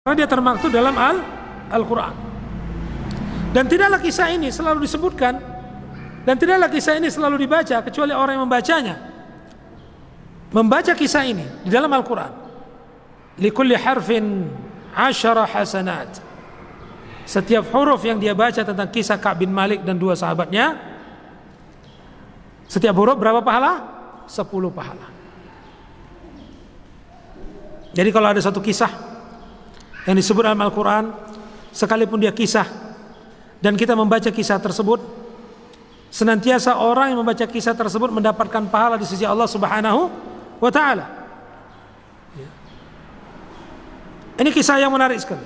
Karena dia termaktub dalam Al-Quran. Dan tidaklah kisah ini selalu disebutkan, dan tidaklah kisah ini selalu dibaca kecuali orang yang membacanya, membaca kisah ini di dalam Al-Quran. Likulli harfin 10 hasanat. Setiap huruf yang dia baca tentang kisah Ka'b bin Malik dan dua sahabatnya, setiap huruf berapa pahala? 10 pahala. Jadi kalau ada satu kisah yang disebut dalam Al-Quran, sekalipun dia kisah dan kita membaca kisah tersebut, senantiasa orang yang membaca kisah tersebut mendapatkan pahala di sisi Allah Subhanahu wa ta'ala. Ini kisah yang menarik sekali.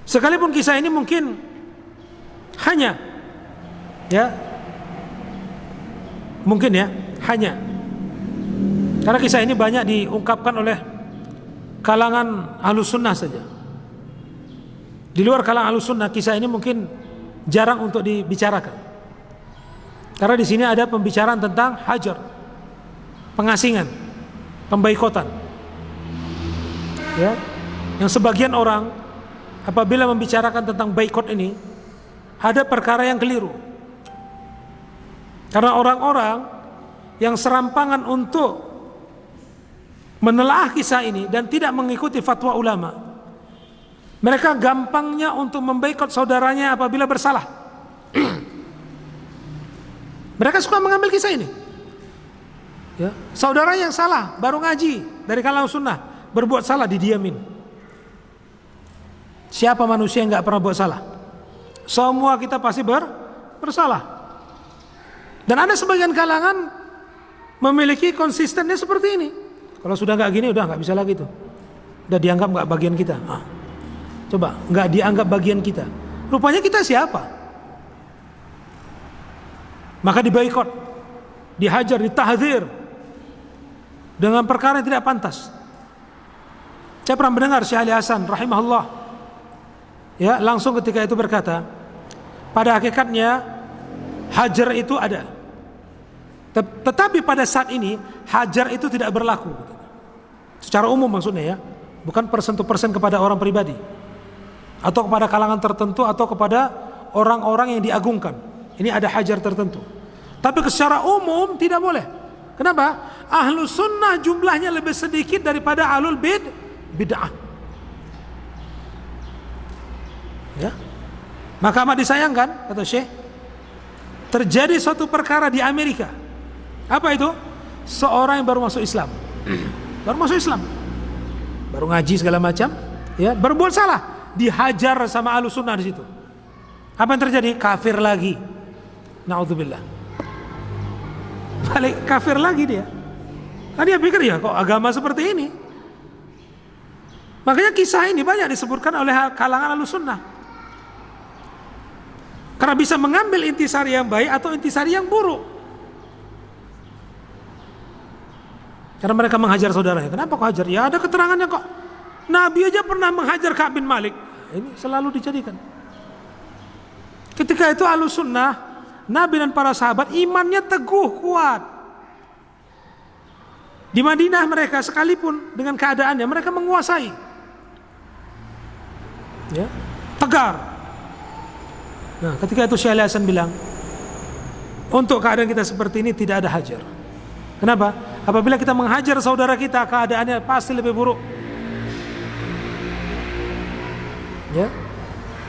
Sekalipun kisah ini mungkin hanya karena kisah ini banyak diungkapkan oleh kalangan Ahlus Sunnah saja. Di luar kalangan Ahlus Sunnah, kisah ini mungkin jarang untuk dibicarakan. Karena di sini ada pembicaraan tentang hajar, pengasingan, pembaikotan. Yang sebagian orang apabila membicarakan tentang baikot ini, ada perkara yang keliru. Karena orang-orang yang serampangan untuk menelaah kisah ini dan tidak mengikuti fatwa ulama, mereka gampangnya untuk membaikot saudaranya apabila bersalah. Mereka suka mengambil kisah ini. Saudara yang salah, baru ngaji dari kalangan sunnah, berbuat salah didiamin. Siapa manusia yang gak pernah buat salah? Semua kita pasti bersalah. Dan ada sebagian kalangan memiliki konsistennya seperti ini. Kalau sudah gak gini, udah gak bisa lagi tuh. Udah dianggap gak bagian kita. Coba, gak dianggap bagian kita. Rupanya kita siapa? Maka dibaikot, dihajar, ditahdzir dengan perkara yang tidak pantas. Saya pernah mendengar Syekh Ali Hasan rahimahullah, langsung ketika itu berkata, pada hakikatnya hajar itu ada, tetapi pada saat ini hajar itu tidak berlaku. Secara umum maksudnya, bukan persen to persen kepada orang pribadi atau kepada kalangan tertentu atau kepada orang-orang yang diagungkan. Ini ada hajar tertentu. Tapi secara umum tidak boleh. Kenapa? Ahlus sunnah jumlahnya lebih sedikit daripada ahlul bid'ah. Maka amat disayangkan, kata Syekh, terjadi suatu perkara di Amerika. Apa itu? Seorang yang baru masuk Islam, baru ngaji segala macam, berbuat salah, dihajar sama ahlus sunnah di situ. Apa yang terjadi? Kafir lagi. Na'udzubillah. Balik kafir lagi dia. Nah, dia pikir kok agama seperti ini. Makanya kisah ini banyak disebutkan oleh kalangan Ahlus Sunnah. Karena bisa mengambil intisari yang baik atau intisari yang buruk. Karena mereka menghajar saudaranya. Kenapa kok hajar? Ya ada keterangannya kok. Nabi aja pernah menghajar Ka'b bin Malik. Ini selalu dijadikan. Ketika itu Ahlus Sunnah, Nabi dan para sahabat imannya teguh, kuat. Di Madinah mereka sekalipun dengan keadaannya mereka menguasai, tegar. Nah, ketika itu Syekh Ali Hasan bilang, untuk keadaan kita seperti ini tidak ada hajar. Kenapa? Apabila kita menghajar saudara kita, keadaannya pasti lebih buruk.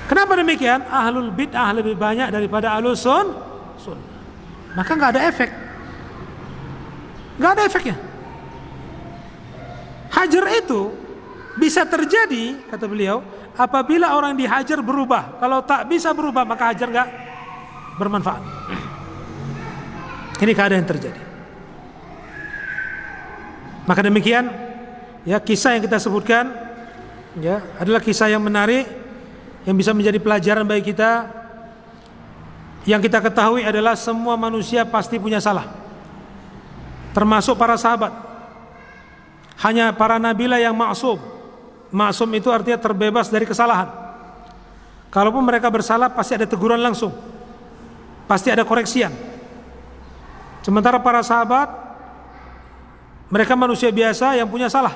Kenapa demikian? Ahlul bid'ah lebih banyak daripada ahlus sunnah. Maka nggak ada efek, nggak ada efeknya. Hajar itu bisa terjadi, kata beliau, apabila orang dihajar berubah. Kalau tak bisa berubah, maka hajar nggak bermanfaat. Ini keadaan yang terjadi. Maka demikian, kisah yang kita sebutkan, adalah kisah yang menarik, yang bisa menjadi pelajaran bagi kita. Yang kita ketahui adalah semua manusia pasti punya salah, termasuk para sahabat. Hanya para nabilah yang maksum. Maksum itu artinya terbebas dari kesalahan. Kalaupun mereka bersalah, pasti ada teguran langsung, pasti ada koreksian. Sementara para sahabat, mereka manusia biasa yang punya salah.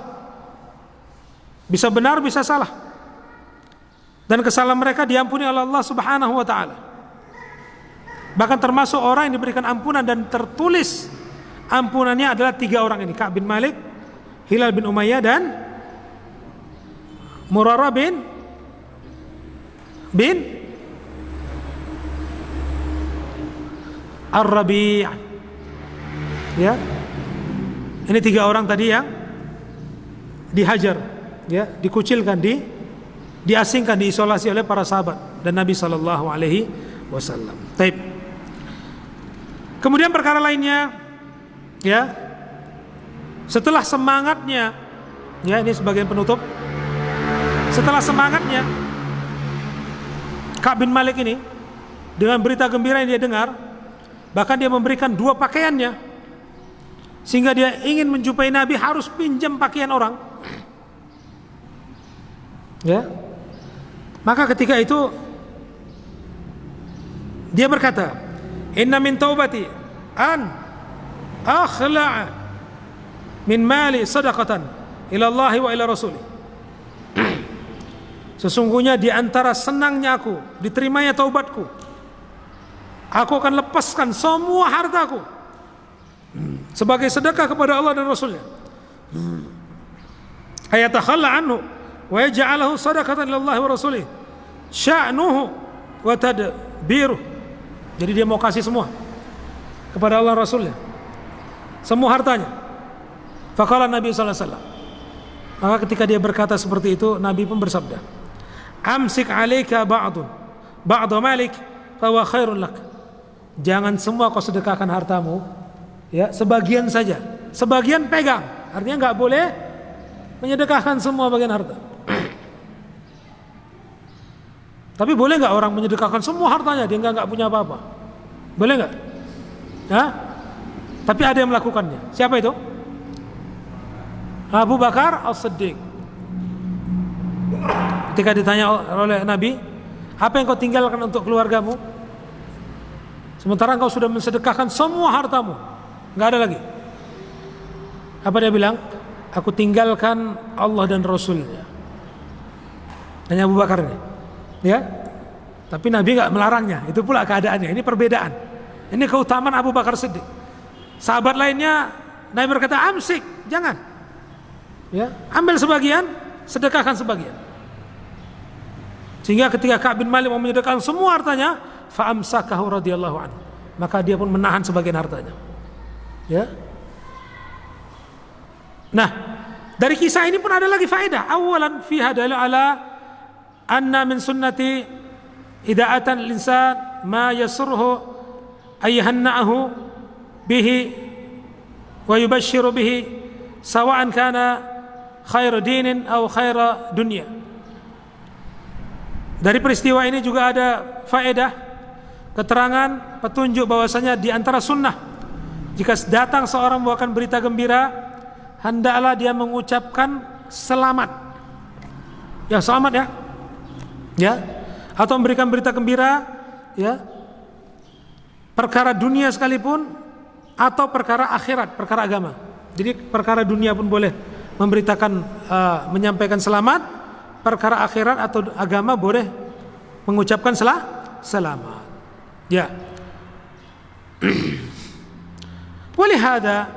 bisa benar, bisa salah. Dan kesalahan mereka diampuni oleh Allah Subhanahu wa taala. Bahkan termasuk orang yang diberikan ampunan dan tertulis ampunannya adalah 3 orang ini, Ka'b bin Malik, Hilal bin Umayyah, dan Murarah bin Ar-Rabi'. Ya. Ini 3 orang tadi yang dihajar, ya, dikucilkan, diasingkan, diisolasi oleh para sahabat dan Nabi sallallahu alaihi wasallam. Baik. Kemudian perkara lainnya, ya, setelah semangatnya, ya, ini sebagian penutup. Setelah semangatnya Ka'b bin Malik ini dengan berita gembira yang dia dengar, bahkan dia memberikan 2 pakaiannya, sehingga dia ingin menjumpai Nabi harus pinjam pakaian orang. Ya. Maka ketika itu dia berkata, "Inna min taubati an akhla'a min mali sadaqatan ila Allah wa ila Rasulih." Sesungguhnya di antara senangnya aku, diterimanya taubatku, aku akan lepaskan semua hartaku sebagai sedekah kepada Allah dan Rasulnya. Ayatakhalla anhu wa yaj'alahu sadaqatan lillahi wa rasulih sya'nuhu wa tadbiruh. Jadi dia mau kasih semua kepada Allah dan Rasulnya, semua hartanya. Faqala Nabi sallallahu alaihi wasallam. Maka ketika dia berkata seperti itu, Nabi pun bersabda, "Amsik 'alaika ba'd malik fa huwa khairun lak." Jangan semua kau sedekahkan hartamu, ya, sebagian saja. Sebagian pegang. Artinya enggak boleh menyedekahkan semua bagian harta. Tapi boleh enggak orang menyedekahkan semua hartanya, dia enggak punya apa-apa? Boleh enggak? Hah? Tapi ada yang melakukannya. Siapa itu? Abu Bakar As-Siddiq. Ketika ditanya oleh Nabi, apa yang kau tinggalkan untuk keluargamu? Sementara engkau sudah mensedekahkan semua hartamu, enggak ada lagi. Apa dia bilang? Aku tinggalkan Allah dan Rasulnya. Hanya Abu Bakar ini, ya. Tapi Nabi enggak melarangnya. Itu pula keadaannya. Ini perbedaan. Ini keutamaan Abu Bakar Siddiq. Sahabat lainnya, Nabi berkata, "Amsik, jangan. Ya, ambil sebagian, sedekahkan sebagian." Sehingga ketika Ka'b bin Malik mau menyedekahkan semua hartanya, fa'amsakahu radhiyallahu anhu, maka dia pun menahan sebagian hartanya. Ya. Nah, dari kisah ini pun ada lagi faedah. Awalan fiha dalil ala anna min sunnati ida'atan al-insan ma yasurhu ayyahanna'ahu bihi wa yubashshiru bihi sawa'an kana khairu dinin aw khairu dunya. Dari peristiwa ini juga ada faedah, keterangan, petunjuk bahwasanya di antara sunnah, jika datang seorang membawakan berita gembira, hendaklah dia mengucapkan selamat. Ya, selamat ya. Ya. Atau memberikan berita gembira, ya. Perkara dunia sekalipun atau perkara akhirat, perkara agama. Jadi perkara dunia pun boleh memberitakan, menyampaikan selamat. Perkara akhirat atau agama boleh mengucapkan selamat. Ya. Walihada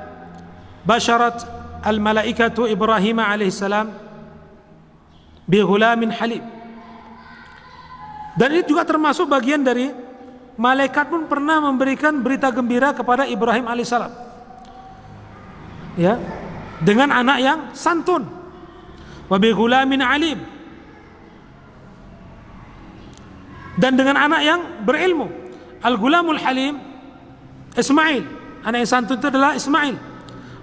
basyarat al-malaikatu Ibrahim alaihissalam bi ghulamin halim. Dan ini juga termasuk bagian dari malaikat pun pernah memberikan berita gembira kepada Ibrahim alaihissalam. Ya, dengan anak yang santun. Wa bi ghulamin alim. Dan dengan anak yang berilmu. Al-Ghulamul Halim Ismail, anak yang santun itu adalah Ismail.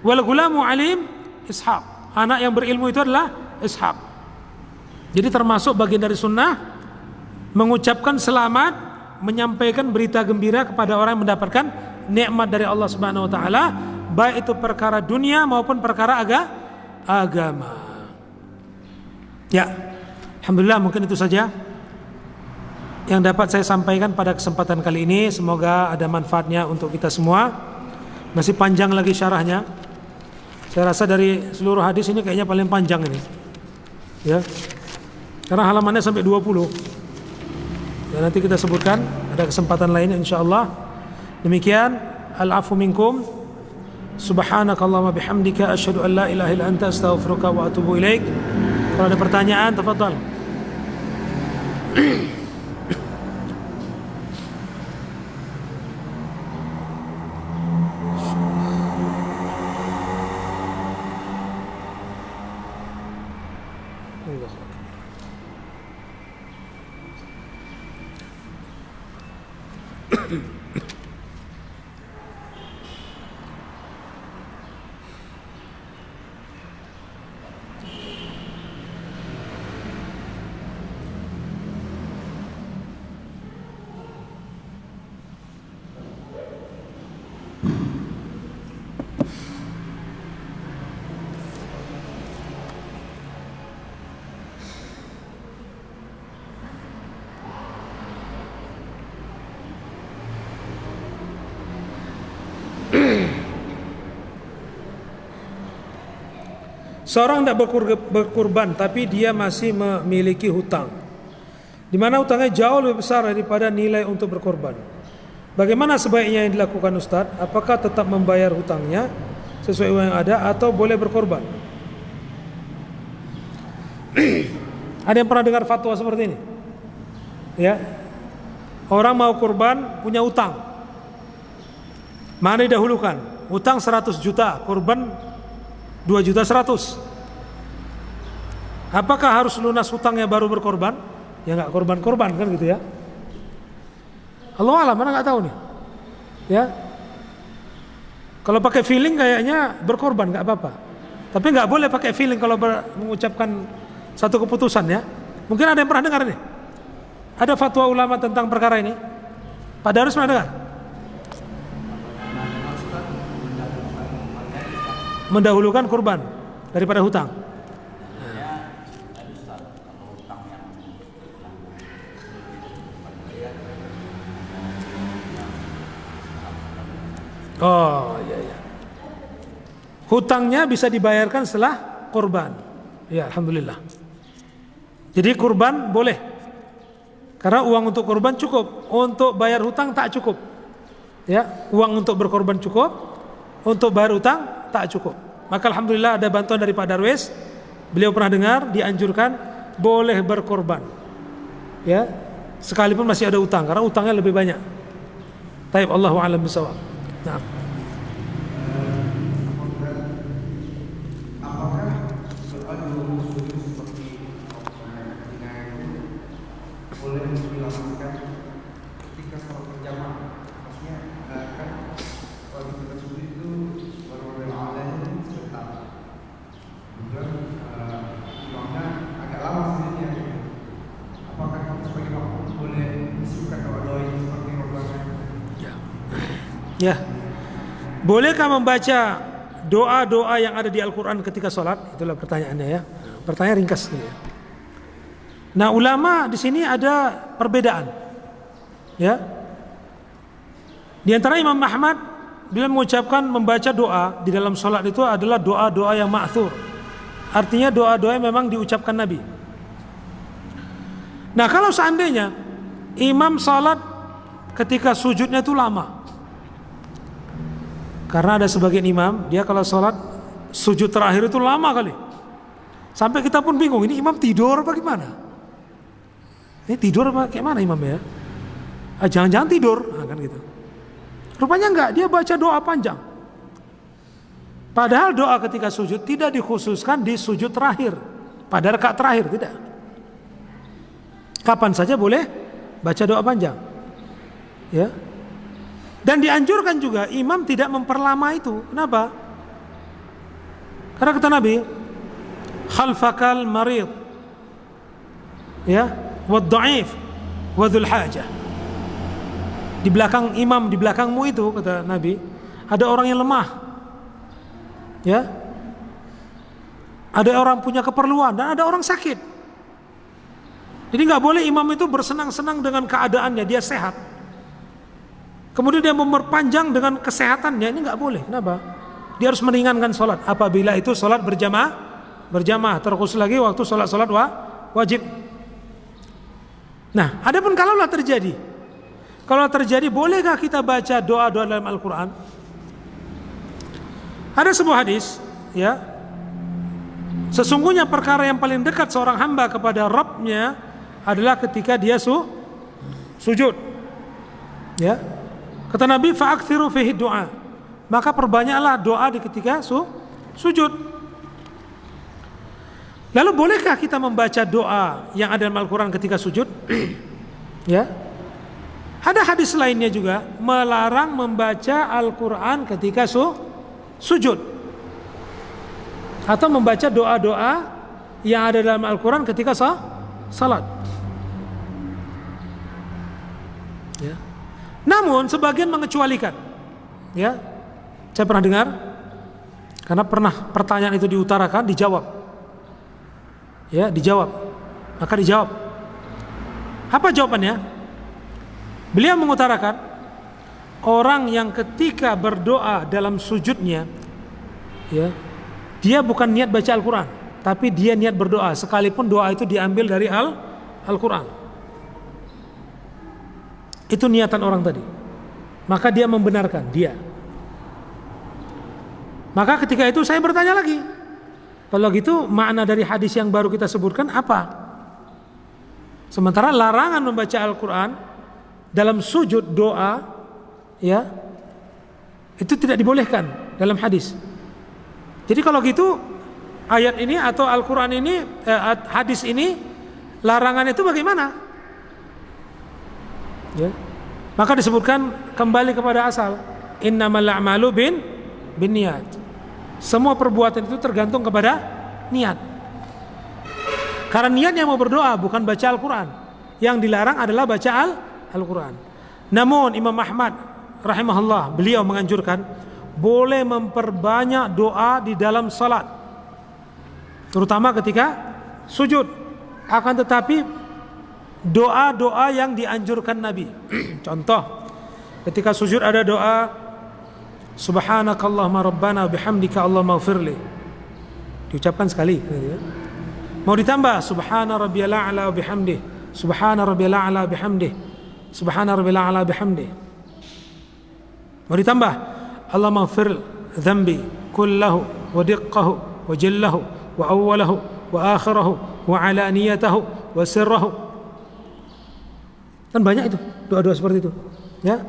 Wal Ghulamu Alim Ishaq, anak yang berilmu itu adalah Ishaq. Jadi termasuk bagian dari sunnah mengucapkan selamat, menyampaikan berita gembira kepada orang yang mendapatkan nikmat dari Allah Subhanahu wa taala, baik itu perkara dunia maupun perkara agama. Ya. Alhamdulillah, mungkin itu saja yang dapat saya sampaikan pada kesempatan kali ini. Semoga ada manfaatnya untuk kita semua. Masih panjang lagi syarahnya. Saya rasa dari seluruh hadis ini kayaknya paling panjang ini. Ya. Karena halamannya sampai 20. Ya, nanti kita sebutkan ada kesempatan lainnya insyaallah. Demikian, al-'afwu minkum. Subhanakallahumma bihamdika asyhadu an la ilaha illa anta astaghfiruka wa atubu ilaik. Kalau ada pertanyaan, tafadhal. Seorang tidak berkurban tapi dia masih memiliki hutang, di mana hutangnya jauh lebih besar daripada nilai untuk berkorban. Bagaimana sebaiknya yang dilakukan Ustaz? Apakah tetap membayar hutangnya sesuai uang yang ada atau boleh berkorban? Ada yang pernah dengar fatwa seperti ini? Ya, orang mau kurban punya hutang, mana didahulukan? Hutang 100 juta, kurban 2.100.000. Apakah harus lunas hutangnya baru berkorban? Ya nggak korban-korban kan gitu ya. Allah alam, mana nggak tahu nih. Ya. Kalau pakai feeling kayaknya berkorban nggak apa-apa. Tapi nggak boleh pakai feeling kalau mengucapkan satu keputusan ya. Mungkin ada yang pernah dengar nih. Ada fatwa ulama tentang perkara ini. Pak Darus pernah dengar? Mendahulukan kurban daripada hutang. Oh iya iya. Hutangnya bisa dibayarkan setelah kurban. Ya alhamdulillah. Jadi kurban boleh. Karena uang untuk kurban cukup, untuk bayar hutang tak cukup. Ya, uang untuk berkorban cukup, untuk bayar hutang tak cukup. Maka alhamdulillah ada bantuan dari Pak Darwis. Beliau pernah dengar dianjurkan boleh berkorban. Ya, sekalipun masih ada utang karena utangnya lebih banyak. Taib Allahu a'lam bishawab. Nah. Ya, bolehkah membaca doa-doa yang ada di Al-Quran ketika sholat? Itulah pertanyaannya ya. Pertanyaan ringkas. Nah, ulama di sini ada perbedaan. Ya, di antara Imam Ahmad, beliau mengucapkan membaca doa di dalam sholat itu adalah doa-doa yang ma'thur. Artinya doa-doa yang memang diucapkan Nabi. Nah, kalau seandainya imam sholat ketika sujudnya itu lama. Karena ada sebagian imam, dia kalau sholat sujud terakhir itu lama kali. Sampai kita pun bingung, ini imam tidur apa gimana? Ini tidur apa kayak mana imamnya ya? Jangan-jangan tidur, nah, kan gitu. Rupanya enggak, dia baca doa panjang. Padahal doa ketika sujud tidak dikhususkan di sujud terakhir, pada rakaat terakhir, tidak. Kapan saja boleh baca doa panjang. Ya. Dan dianjurkan juga imam tidak memperlama itu. Kenapa? Karena kata Nabi, khalfakal marid, ya, wad dhaif, wadul hajah. Di belakang imam, di belakangmu itu kata Nabi, ada orang yang lemah, ya, ada orang punya keperluan dan ada orang sakit. Jadi nggak boleh imam itu bersenang-senang dengan keadaannya, dia sehat. Kemudian dia memperpanjang dengan kesehatannya, ini nggak boleh. Kenapa? Dia harus meringankan sholat. Apabila itu sholat berjamaah, terkhusus lagi waktu sholat wajib. Nah, adapun kalaulah terjadi, bolehkah kita baca doa-doa dalam Al-Quran? Ada sebuah hadis, ya, sesungguhnya perkara yang paling dekat seorang hamba kepada Rabbnya adalah ketika dia sujud. Ya, kata Nabi, fa'akthiru fihi doa, maka perbanyaklah doa di ketika sujud. Lalu bolehkah kita membaca doa yang ada dalam Al-Quran ketika sujud? Ya, ada hadis lainnya juga melarang membaca Al-Quran ketika sujud, atau membaca doa-doa yang ada dalam Al-Quran ketika salat. Ya. Namun sebagian mengecualikan. Ya, saya pernah dengar, karena pernah pertanyaan itu diutarakan, dijawab. Ya, maka dijawab. Apa jawabannya? Beliau mengutarakan, orang yang ketika berdoa dalam sujudnya, ya, dia bukan niat baca Al-Quran, tapi dia niat berdoa, sekalipun doa itu diambil dari Al-Quran. Itu niatan orang tadi. Maka dia membenarkan dia. Maka ketika itu saya bertanya lagi, kalau gitu makna dari hadis yang baru kita sebutkan apa? Sementara larangan membaca Al-Quran dalam sujud doa, ya, itu tidak dibolehkan dalam hadis. Jadi kalau gitu ayat ini atau Al-Quran ini, hadis ini, larangan itu bagaimana? Ya. Maka disebutkan kembali kepada asal, innamal a'malu binniyat. Semua perbuatan itu tergantung kepada niat. Karena niatnya mau berdoa, bukan baca Al-Quran. Yang dilarang adalah baca Al-Quran. Namun Imam Ahmad rahimahullah, beliau menganjurkan boleh memperbanyak doa di dalam salat, terutama ketika sujud. Akan tetapi doa-doa yang dianjurkan Nabi. Contoh, ketika sujud ada doa Subhanakallahumma rabbana bihamdika Allahumma ghfirli, diucapkan sekali. Mau ditambah Subhana rabbiyal a'la bihamdih, Subhana rabbiyal a'la bihamdih, Subhana rabbiyal a'la bihamdih. Mau ditambah Allahumma ghfir dhanbi kullahu wa diqqahu wa jallahu wa awwalahu wa akhirahu wa alaniyatahu wa sirrahu. Kan banyak itu doa-doa seperti itu, ya.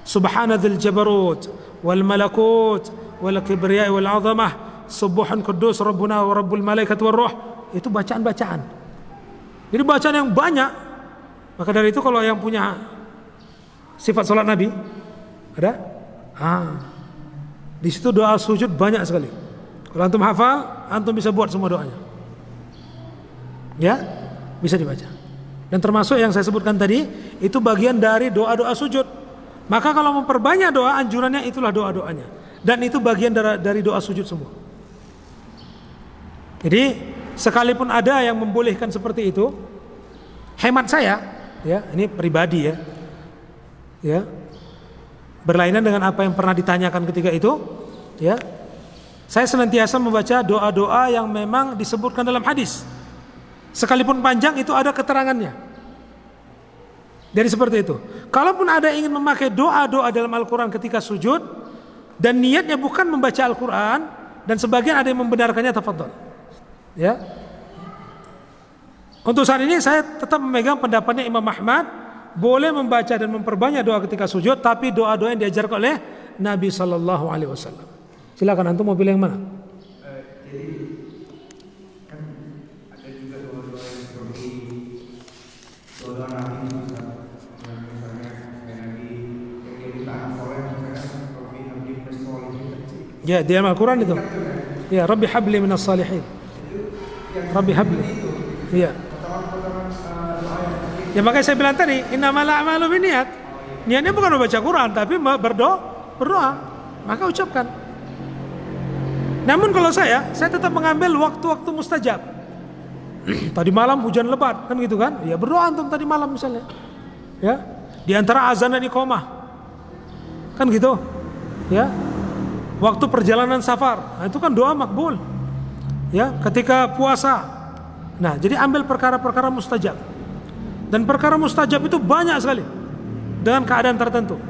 Subhanadzal jabarut wal malakut wal kibriya wal azamah subuhun kudus rabbuna wa rabbul malaikat war ruh. Itu bacaan-bacaan. Jadi bacaan yang banyak. Maka dari itu kalau yang punya sifat salat Nabi ada, di situ doa sujud banyak sekali. Kalau antum hafal, antum bisa buat semua doanya. Ya, bisa dibaca. Dan termasuk yang saya sebutkan tadi, itu bagian dari doa-doa sujud. Maka kalau memperbanyak doa, anjurannya itulah doa-doanya. Dan itu bagian dari doa sujud semua. Jadi sekalipun ada yang membolehkan seperti itu, hemat saya, ya, ini pribadi ya, berlainan dengan apa yang pernah ditanyakan ketika itu, ya, saya senantiasa membaca doa-doa yang memang disebutkan dalam hadis. Sekalipun panjang itu ada keterangannya. Jadi seperti itu. Kalaupun ada ingin memakai doa-doa dalam Al-Quran ketika sujud dan niatnya bukan membaca Al-Quran, dan sebagian ada yang membenarkannya, tafadhol. Ya. Untuk saat ini saya tetap memegang pendapatnya Imam Ahmad, boleh membaca dan memperbanyak doa ketika sujud, tapi doa-doa yang diajarkan oleh Nabi sallallahu alaihi wasallam. Silakan antum mau pilih yang mana? Jadi kan ada juga doa-doa yang seperti doa Nabi, ya, di Al-Quran itu. Ya, Rabbi habli minas salihin. Rabbi habli. Iya. Ya, makanya saya bilang tadi, innamal a'malu binniyat. Niatnya bukan membaca Quran, tapi berdoa. Maka ucapkan. Namun kalau saya tetap mengambil waktu-waktu mustajab. Tadi malam hujan lebat, kan gitu kan? Ya, berdoa antum tadi malam misalnya. Ya, di antara azan dan iqamah. Kan gitu. Ya. Waktu perjalanan safar, nah itu kan doa makbul. ya, ketika puasa. Nah, jadi ambil perkara-perkara mustajab. Dan perkara mustajab itu banyak sekali dengan keadaan tertentu.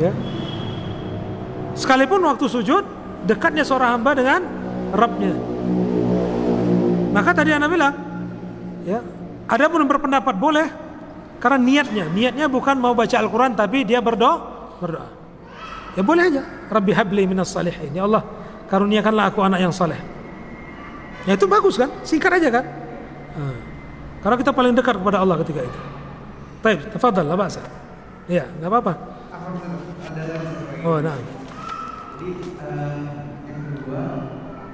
Ya. Sekalipun waktu sujud dekatnya seorang hamba dengan Rabbnya. Maka tadi Anda bilang, ya, ada pun yang berpendapat boleh karena niatnya bukan mau baca Al-Quran tapi dia berdoa. Ya boleh aja. Rabbi habli minas salihin. Ya Allah, karuniakanlah aku anak yang saleh. Ya itu bagus kan? Singkat aja kan? Karena kita paling dekat kepada Allah ketika itu. Baik, tafadhal, la ba'sa. Ya, enggak apa-apa. Oh, nah. Jadi yang kedua,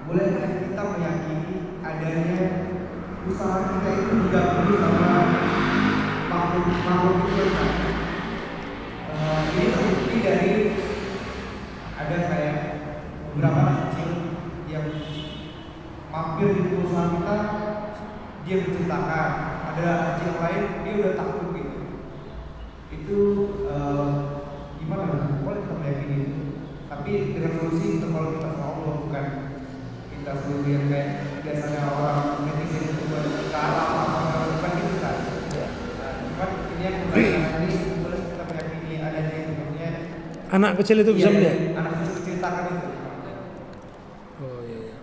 bolehkah kita meyakini adanya usaha kita itu diganggu sama makhluk itu? Ini terbukti dari ada kayak beberapa anak kecil yang mampir di perusahaan kita, dia menceritakan ada kecil lain dia udah takut gitu. Itu gimana? Boleh kita meyakini itu, tapi dengan solusi kita kalau kita sama Allah, bukan kita solusi yang kayak biasanya orang netizen itu ke arah bukan gitu kan. Cuman ini yang pertanyaan ini boleh kita meyakini adanya itu, maksudnya Anak kecil itu bisa melihat. Anak kecil ceritakan itu. Oh iya.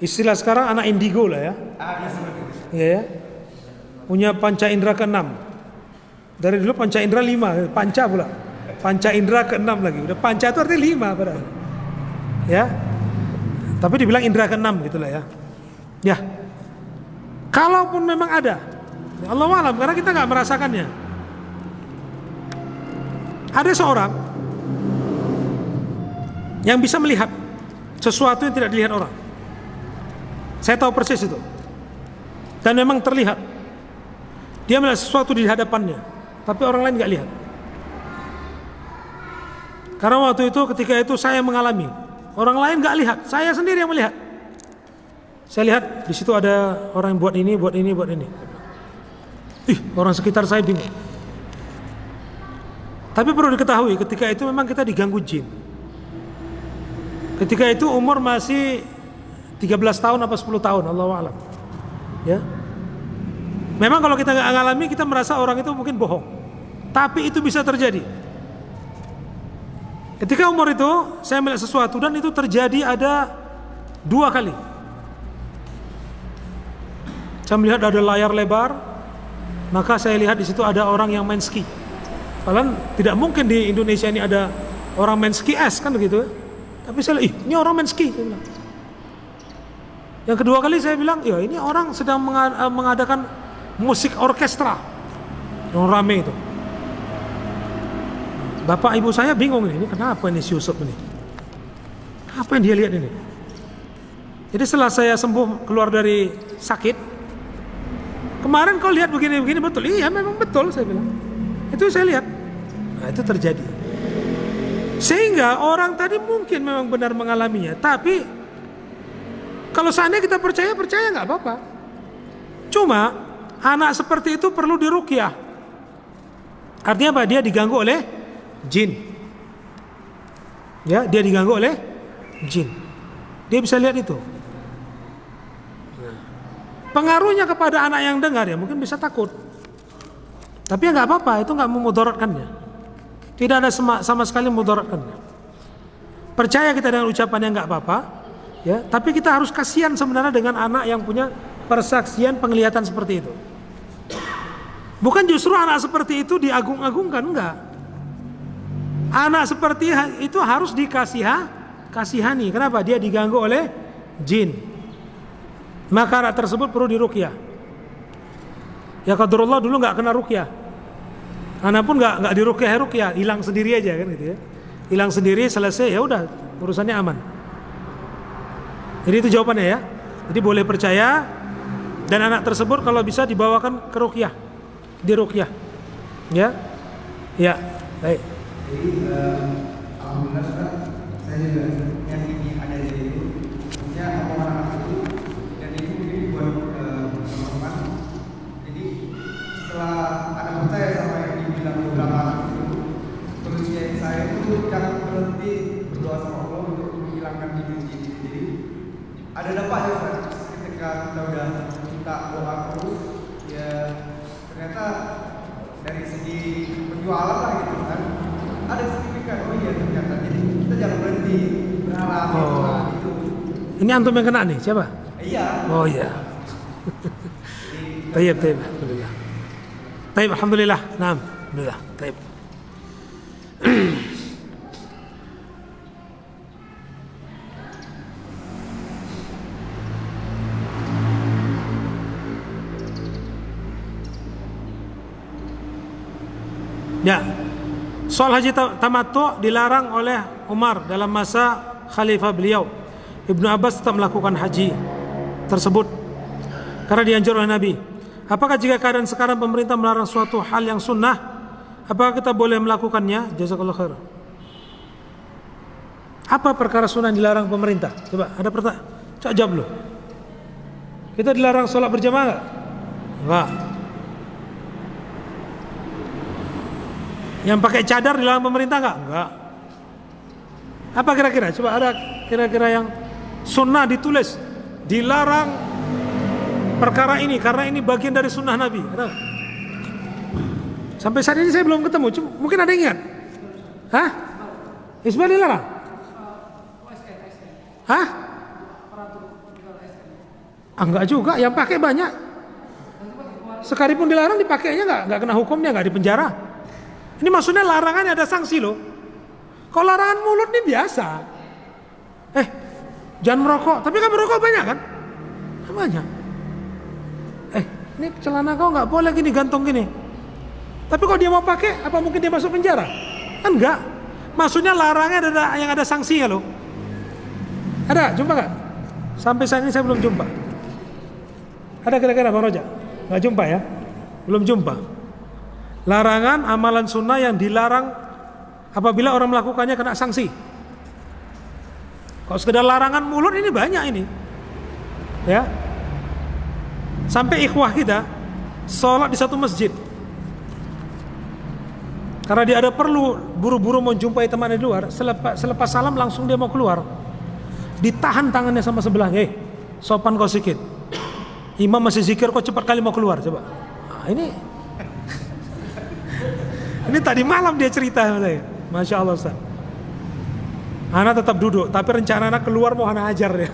Istilah sekarang anak indigo lah ya. Iya seperti itu. Iya ya. Punya panca indera ke-6. Dari dulu panca indera 5, panca pula. Panca indera ke-6 lagi. Udah panca itu artinya 5 padahal. Ya. Tapi dibilang indera ke-6 gitulah ya. Ya. Kalaupun memang ada, ya Allah alam, karena kita nggak merasakannya. Ada seorang yang bisa melihat sesuatu yang tidak dilihat orang. Saya tahu persis itu. Dan memang terlihat. Dia melihat sesuatu di hadapannya, tapi orang lain nggak lihat. Karena waktu itu ketika itu saya mengalami, orang lain nggak lihat, saya sendiri yang melihat. Saya lihat di situ ada orang yang buat ini, buat ini, buat ini. Orang sekitar saya bingung. Tapi perlu diketahui ketika itu memang kita diganggu jin. Ketika itu umur masih 13 tahun apa 10 tahun, Allahu a'lam. Ya. Memang kalau kita nggak ngalami, kita merasa orang itu mungkin bohong. Tapi itu bisa terjadi. Ketika umur itu saya melihat sesuatu dan itu terjadi ada 2 kali. Saya melihat ada layar lebar, maka saya lihat di situ ada orang yang main ski. Padahal tidak mungkin di Indonesia ini ada orang main ski es kan begitu. Tapi saya lihat, ini orang main ski. Saya bilang. Yang kedua kali saya bilang, ya ini orang sedang mengadakan musik orkestra yang rame itu. Bapak ibu saya bingung ini kenapa ini si Yusuf ini? Apa yang dia lihat ini? Jadi setelah saya sembuh keluar dari sakit, kemarin kau lihat begini-begini betul? Iya memang betul saya bilang. Itu saya lihat. Nah itu terjadi. Sehingga orang tadi mungkin memang benar mengalaminya, tapi kalau seandainya kita percaya nggak apa-apa. Cuma anak seperti itu perlu diruqyah. Artinya apa? Dia diganggu oleh jin. Ya, dia diganggu oleh jin. Dia bisa lihat itu. Nah, pengaruhnya kepada anak yang dengar ya mungkin bisa takut. Tapi ya nggak apa-apa, itu nggak memudaratkannya. Tidak ada sama sekali memudaratkannya. Percaya kita dengan ucapan yang nggak apa-apa. Ya, tapi kita harus kasihan sebenarnya dengan anak yang punya persaksian penglihatan seperti itu. Bukan justru anak seperti itu diagung-agungkan, enggak. Anak seperti itu harus kasihani. Kenapa? Dia diganggu oleh jin. Maka anak tersebut perlu diruqyah. Ya qadarullah dulu enggak kena ruqyah. Anak pun enggak diruqyah, hilang sendiri aja kan gitu ya. Hilang sendiri selesai ya udah urusannya aman. Jadi itu jawabannya ya. Jadi boleh percaya dan anak tersebut kalau bisa dibawakan ke ruqyah. Diruqyah. Ya. Ya, baik. Jadi alhamdulillah saya juga yakini ada di itu. Maksudnya omongan anak itu dan itu mungkin buat teman-teman. Jadi setelah anak percaya sama yang dibilang beberapa anak itu, terus saya itu jangan berhenti berdoa sama Allah untuk menghilangkan jin-jin. Jadi ada dampaknya Ustaz. Ketika kita udah minta doa terus, ya ternyata dari segi penjualan lah gitu kan, ada signifikan. Oh iya ternyata. Jadi kita jangan berhenti berharap gitu. Ini antum yang kena nih, siapa? Iya. Oh iya. Tayyib, alhamdulillah. Tayyib, alhamdulillah. Naam, alhamdulillah. Tayyib. Ya, soal haji tamattu dilarang oleh Umar dalam masa khalifah beliau. Ibnu Abbas tetap melakukan haji tersebut karena dianjurkan oleh Nabi. Apakah jika keadaan sekarang pemerintah melarang suatu hal yang sunnah, apakah kita boleh melakukannya? Jazakallahu khair. Apa perkara sunnah yang dilarang pemerintah? Coba ada pertanyaan. Coba jawab dulu. Kita dilarang sholat berjamaah enggak? Enggak. Yang pakai cadar dilarang pemerintah enggak? Enggak. Apa kira-kira? Coba ada kira-kira yang sunnah ditulis dilarang perkara ini karena ini bagian dari sunnah Nabi. Ada? Sampai saat ini saya belum ketemu. Mungkin ada yang ingat? Hah? Isbal dilarang? Hah? Enggak juga. Yang pakai banyak. Sekalipun dilarang dipakainya enggak kena hukumnya, enggak dipenjara. Ini maksudnya larangannya ada sanksi loh. Kalau larangan mulut ini biasa. Jangan merokok. Tapi kan merokok banyak kan? Banyak. Ini celana kau nggak boleh gini gantung gini. Tapi kalau dia mau pakai, apa mungkin dia masuk penjara? Kan enggak. Maksudnya larangan ada yang ada sanksinya loh. Ada? Jumpa nggak? Sampai saat ini saya belum jumpa. Ada kira-kira Bang Roja? Nggak jumpa ya? Belum jumpa. Larangan amalan sunnah yang dilarang apabila orang melakukannya kena sanksi. Kalau sekedar larangan mulut ini banyak ini. Ya. Sampai ikhwah kita sholat di satu masjid. Karena dia ada perlu buru-buru menjumpai teman di luar, selepas salam langsung dia mau keluar. Ditahan tangannya sama sebelah, sopan kau sikit. Imam masih zikir kok cepat kali mau keluar, coba. Nah, ini tadi malam dia cerita sama saya. Masya Allah Ustaz. Anak tetap duduk, tapi rencana anak keluar mau anak ajar ya.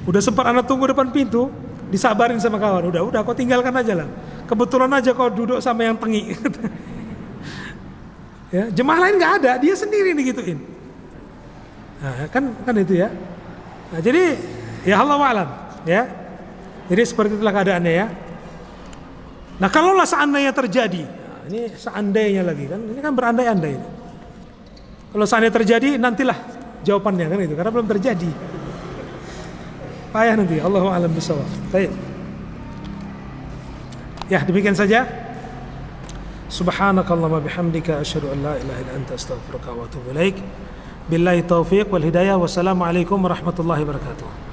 Udah sempat anak tunggu depan pintu, disabarin sama kawan. Udah kau tinggalkan aja lah. Kebetulan aja kau duduk sama yang tengi. Ya, jemaah lain nggak ada, dia sendiri digituin. Nah, kan itu ya. Nah, jadi ya Allah alam, ya. Jadi seperti itulah keadaannya ya. Nah, kalaulah seandainya terjadi, nah, ini seandainya lagi kan, ini kan berandai-andai. Kalau seandainya terjadi, nantilah jawabannya kan itu, karena belum terjadi. Payah nanti, Allahu a'lam bishawab. Baik. Ya, demikian saja. Subhanakallahumma bihamdika asyhadu an la ilaha illa anta astaghfiruka wa atubu ilaik. Billahi taufiq wal hidayah. Wassalamualaikum warahmatullahi wabarakatuh.